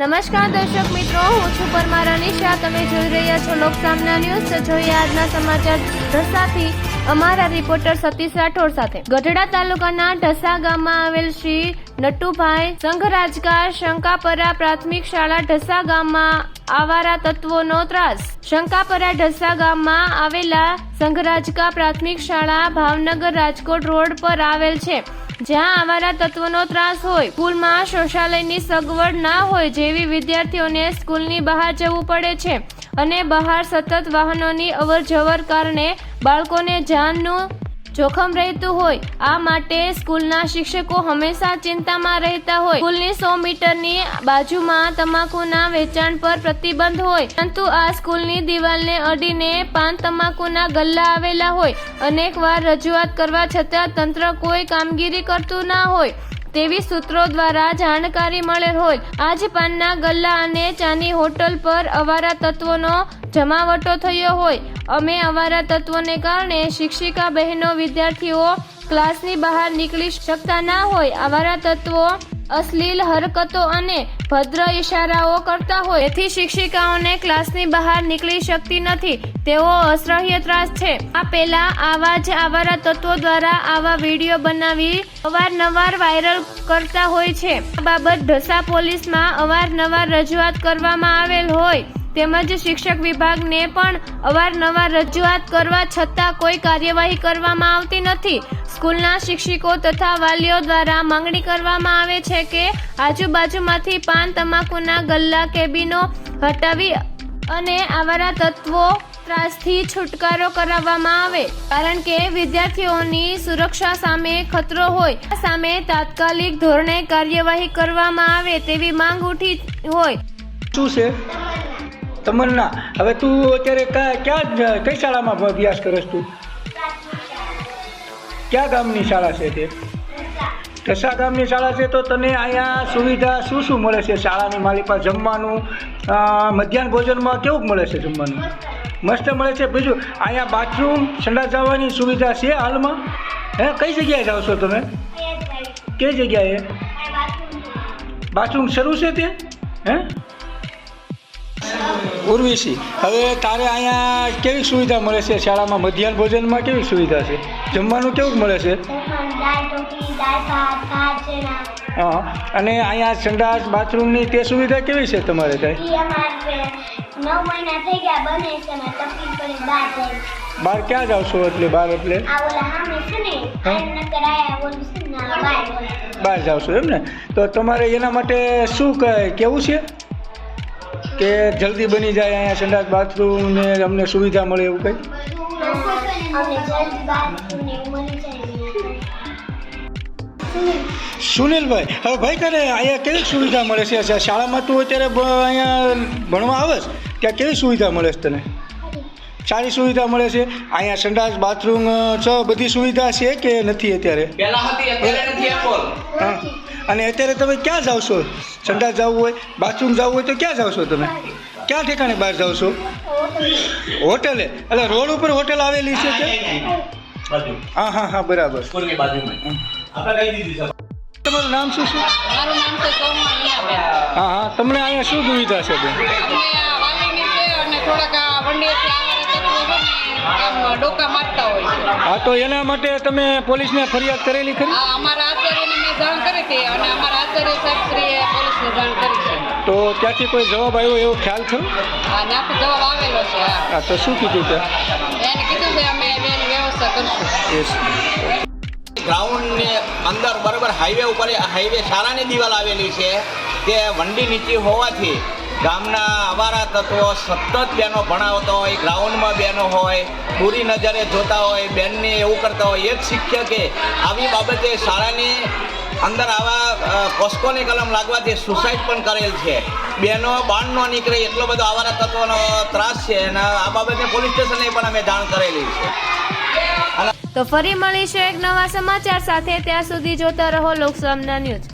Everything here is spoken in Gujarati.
નમસ્કાર દર્શક મિત્રો, હું છું પરમાર અનિશા. તમે જોઈ રહ્યા છો લોકસામના ન્યૂઝ. તો જોઈએ આજના સમાચાર ઢસાથી અમારા રિપોર્ટર સતીશ રાઠોડ સાથે. ગઢડા તાલુકાના ઢસા ગામમાં આવેલ શ્રી નટુભાઈ સંઘરાજકાર શંકાપરા પ્રાથમિક શાળા ઢસા ગામમાં આવારા તત્વોનો ત્રાસ. શંકાપરા ઢસા ગામમાં આવેલા સંઘરાજકા પ્રાથમિક શાળા ભાવનગર રાજકોટ રોડ પર આવેલ છે, જ્યાં આવારા તત્વોનો ત્રાસ હોય. સ્કૂલમાં શૌચાલયની સગવડ ના હોય જેવી વિદ્યાર્થીઓને સ્કૂલની બહાર જવું પડે છે અને બહાર સતત વાહનોની અવરજવર કારણે બાળકોને જાનનું જોખમ રહેતું હોય. આ માટે સ્કૂલના શિક્ષકો હંમેશા ચિંતામાં રહેતા હોય. સ્કૂલની 100 મીટરની બાજુમાં તમાકુના વેચાણ પર પ્રતિબંધ હોય, પરંતુ આ સ્કૂલની દિવાલને અડીને પાન તમાકુના ગલ્લા આવેલા હોય. અનેકવાર રજૂઆત કરવા છતાં તંત્ર કોઈ કામગીરી કરતું ના હોય તેવી સૂત્રો દ્વારા જાણકારી મળેલ હોય. આજ પાનના ગલ્લા અને ચાની હોટલ પર અવારા તત્વોનો જમાવટો થયો હોય. અમે અવારા તત્વોને કારણે શિક્ષિકા બહેનો વિદ્યાર્થીઓ ક્લાસની બહાર નીકળી શકતા ના હોય. આવારા તત્વો અશ્લીલ હરકતો અને ભદ્ર ઇશારાઓ કરતા હોય, તેથી શિક્ષિકાઓને ક્લાસની બહાર નીકળી શકતી નથી. તેઓ અસહ્ય ત્રાસ છે. આ પહેલા આવા જ આવારા તત્વો દ્વારા આવા વિડીયો બનાવી અવારનવાર વાયરલ કરતા હોય છે. આ બાબત ઢસા પોલીસમાં અવારનવાર રજૂઆત કરવામાં આવેલ હોય તેમજ શિક્ષક વિભાગને પણ અવારનવાર રજૂઆત કરવા છતાં કોઈ કાર્યવાહી કરવામાં આવતી નથી. સ્કૂલના શિક્ષકો તથા વાલીઓ દ્વારા માંગણી કરવામાં આવે છે કે આજુબાજુમાંથી પાન તમાકુના ગલ્લા કેબિનો હટાવી અને આવારા તત્વો ત્રાસથી છુટકારો કરાવવામાં આવે, કારણ કે વિદ્યાર્થીઓની સુરક્ષા સામે ખતરો હોય. આ સામે તાત્કાલિક ધોરણે કાર્યવાહી કરવામાં આવે તેવી માંગ ઉઠી હોય. શું છે તમન્ના? હવે તું અત્યારે કઈ શાળામાં અભ્યાસ કરે તું? ક્યાં ગામની શાળા છે તે? ઢસા ગામની શાળા છે. તો તને અહીંયા સુવિધા શું શું મળે છે શાળાની? મારી પાસે જમવાનું મધ્યાહન ભોજનમાં કેવું મળે છે? જમવાનું મસ્ત મળે છે. બીજું અહીંયા બાથરૂમ સંડાસ જવાની સુવિધા છે હાલમાં? કઈ જગ્યાએ જાઓ છો તમે? કઈ જગ્યાએ બાથરૂમ શરૂ છે તે? ઉર્વિશી, હવે તારે અહીંયા કેવી સુવિધા મળે છે શાળામાં? મધ્યાહન ભોજનમાં કેવી સુવિધા છે? જમવાનું કેવું મળે છે? હા, અને અહીંયા સંડાસ બાથરૂમની તે સુવિધા કેવી છે તમારે? બહાર ક્યાં જાવ છો? એટલે બહાર એટલે બહાર જાવ છો એમ ને? તો તમારે એના માટે શું કેવું છે કે જલ્દી બની જાય અહીંયા સંડાસ બાથરૂમ ને અમને સુવિધા મળે એવું કંઈ? સુનિલભાઈ, હવે ભાઈ કરે અહીંયા કેવી સુવિધા મળે છે શાળામાં? તું અત્યારે અહીંયા ભણવા આવેશ ત્યાં કેવી સુવિધા મળે છે તને? સારી સુવિધા મળે છે અહીંયા? સંડાસ બાથરૂમ બધી સુવિધા છે કે નથી અત્યારે? હા, અને અત્યારે તમે ક્યાં જાઓ છો? સંડાસ જવું હોય, બાથરૂમ જવું હોય તો ક્યાં જાઓ છો તમે? ક્યાં ઠેકાણે બહાર જાઓ છો? હોટલે? એટલે રોડ ઉપર હોટલ આવેલી છે કે? હા હા હા, બરાબર. તમારું નામ શું છે? મારું નામ છે કોમલ. હા હા, તમને અહીંયા શું સુવિધા છે? ડોકા મારતા હોય છે. હા, તો એના માટે તમે પોલીસને ફરિયાદ કરેલી ખરી? અમારા આચાર્યને મેં જાણ કરી હતી અને અમારા આચાર્ય સાહેબશ્રીએ પોલીસને જાણ કરી છે. તો ત્યાંથી કોઈ જવાબ આવ્યો એવો ખ્યાલ થયો? હા, ત્યાંથી જવાબ આવેલો છે. હા, તો શું કીધું છે? એને કીધું છે અમે એની વ્યવસ્થા કરશું. ગ્રાઉન્ડની અંદર બરાબર હાઈવે ઉપર શાળાની દિવાલ આવેલી છે કે વંડી નીચી હોવાથી ગામના અવારા તત્વો સતત બેનો ભણાવતા હોય, ગ્રાઉન્ડમાં બેનો હોય, પૂરી નજરે જોતા હોય, બેનને એવું કરતા હોય. એક શિક્ષકે આવી બાબતે શાળાની અંદર આવા પોસ્કોની કલમ લાગવાથી સુસાઇડ પણ કરેલ છે. બેનો બાણ ન નીકળે એટલો બધો આવારા તત્વોનો ત્રાસ છે અને આ બાબતે પોલીસ સ્ટેશને પણ અમે જાણ કરેલી છે. તો ફરી મળીશું એક નવા સમાચાર સાથે. ત્યાં સુધી જોતા રહો લોકસામના ન્યૂઝ.